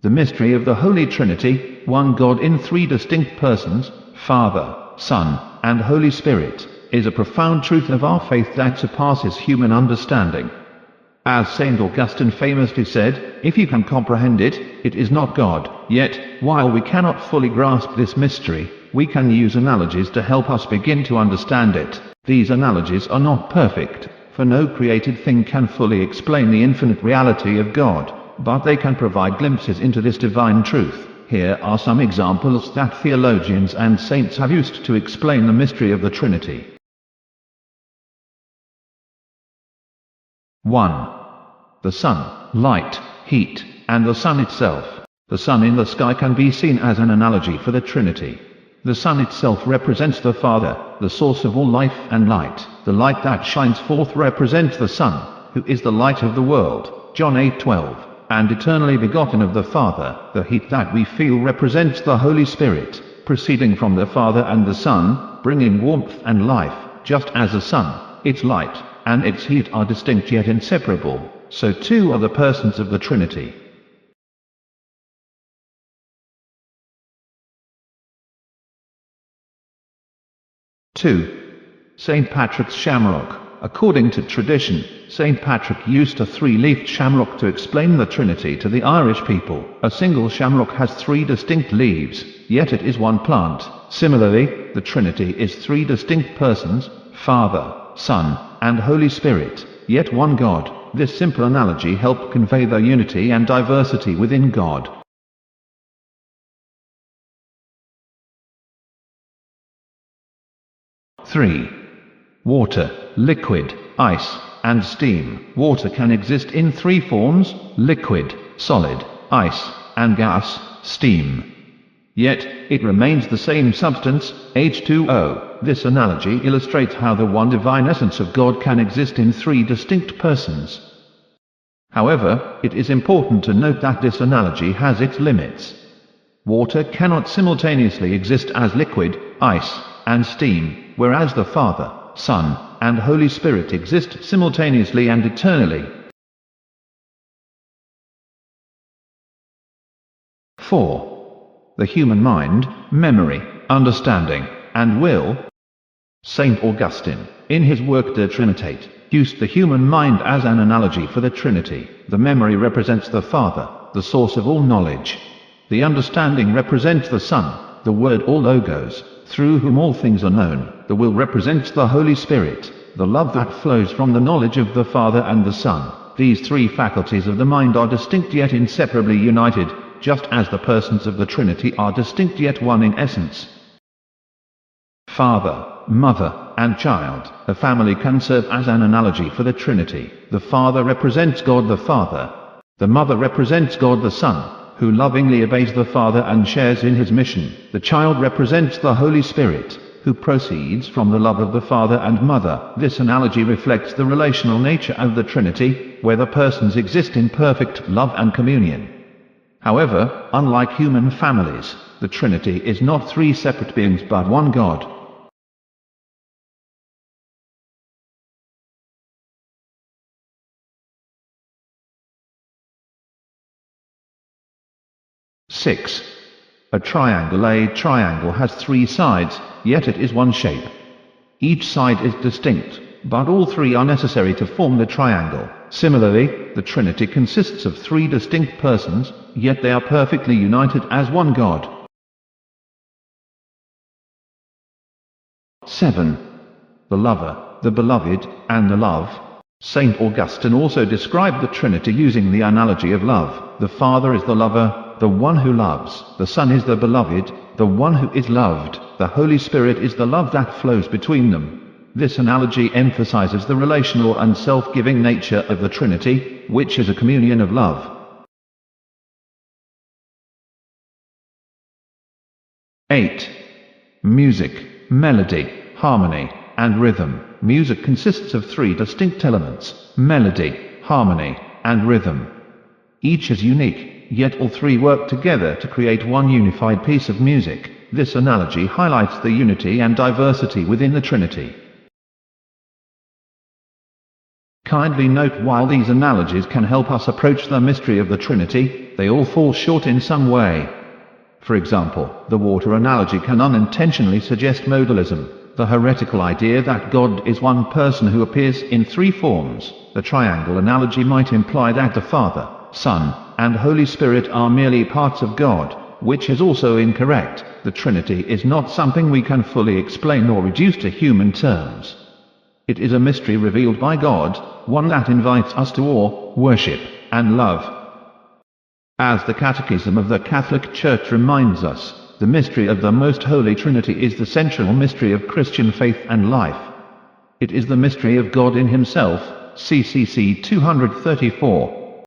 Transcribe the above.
The mystery of the Holy Trinity, one God in three distinct persons, Father, Son, and Holy Spirit, is a profound truth of our faith that surpasses human understanding. As St. Augustine famously said, if you can comprehend it, it is not God. Yet, while we cannot fully grasp this mystery, we can use analogies to help us begin to understand it. These analogies are not perfect, for no created thing can fully explain the infinite reality of God, but they can provide glimpses into this divine truth. Here are some examples that theologians and saints have used to explain the mystery of the Trinity. 1. The sun, light, heat, and the sun itself. The sun in the sky can be seen as an analogy for the Trinity. The sun itself represents the Father, the source of all life and light. The light that shines forth represents the Son, who is the light of the world, John 8:12, and eternally begotten of the Father. The heat that we feel represents the Holy Spirit, proceeding from the Father and the Son, bringing warmth and life. Just as the sun, its light, and its heat are distinct yet inseparable, so too are the persons of the Trinity. 2. St. Patrick's shamrock. According to tradition, St. Patrick used a three-leafed shamrock to explain the Trinity to the Irish people. A single shamrock has three distinct leaves, yet it is one plant. Similarly, the Trinity is three distinct persons, Father, Son, and Holy Spirit, yet one God. This simple analogy helped convey the unity and diversity within God. 3. Water, liquid, ice, and steam. Water can exist in three forms: liquid, solid, ice, and gas, steam. Yet, it remains the same substance, H2O. This analogy illustrates how the one divine essence of God can exist in three distinct persons. However, it is important to note that this analogy has its limits. Water cannot simultaneously exist as liquid, ice, and steam, whereas the Father, Son, and Holy Spirit exist simultaneously and eternally. 4. The human mind, memory, understanding, and will. St. Augustine, in his work De Trinitate, used the human mind as an analogy for the Trinity. The memory represents the Father, the source of all knowledge. The understanding represents the Son, the Word or Logos, through whom all things are known. The will represents the Holy Spirit, the love that flows from the knowledge of the Father and the Son. These three faculties of the mind are distinct yet inseparably united, just as the persons of the Trinity are distinct yet one in essence. Father, mother, and child. A family can serve as an analogy for the Trinity. The Father represents God the Father. The mother represents God the Son, who lovingly obeys the Father and shares in his mission. The child represents the Holy Spirit, who proceeds from the love of the Father and Mother. This analogy reflects the relational nature of the Trinity, where the persons exist in perfect love and communion. However, unlike human families, the Trinity is not three separate beings but one God. Six. A triangle. A triangle has three sides, yet it is one shape. Each side is distinct, but all three are necessary to form the triangle. Similarly, the Trinity consists of three distinct persons, yet they are perfectly united as one God. 7. The lover, the beloved, and the love. St. Augustine also described the Trinity using the analogy of love. The Father is the lover, the one who loves. The Son is the beloved, the one who is loved. The Holy Spirit is the love that flows between them. This analogy emphasizes the relational and self-giving nature of the Trinity, which is a communion of love. 8. Music, melody, harmony, and rhythm. Music consists of three distinct elements: melody, harmony, and rhythm. Each is unique, yet all three work together to create one unified piece of music. This analogy highlights the unity and diversity within the Trinity. Kindly note, while these analogies can help us approach the mystery of the Trinity, they all fall short in some way. For example, the water analogy can unintentionally suggest modalism, the heretical idea that God is one person who appears in three forms. The triangle analogy might imply that the Father, Son, and Holy Spirit are merely parts of God, which is also incorrect. The Trinity is not something we can fully explain or reduce to human terms. It is a mystery revealed by God, one that invites us to awe, worship, and love. As the Catechism of the Catholic Church reminds us, the mystery of the Most Holy Trinity is the central mystery of Christian faith and life. It is the mystery of God in Himself, CCC 234.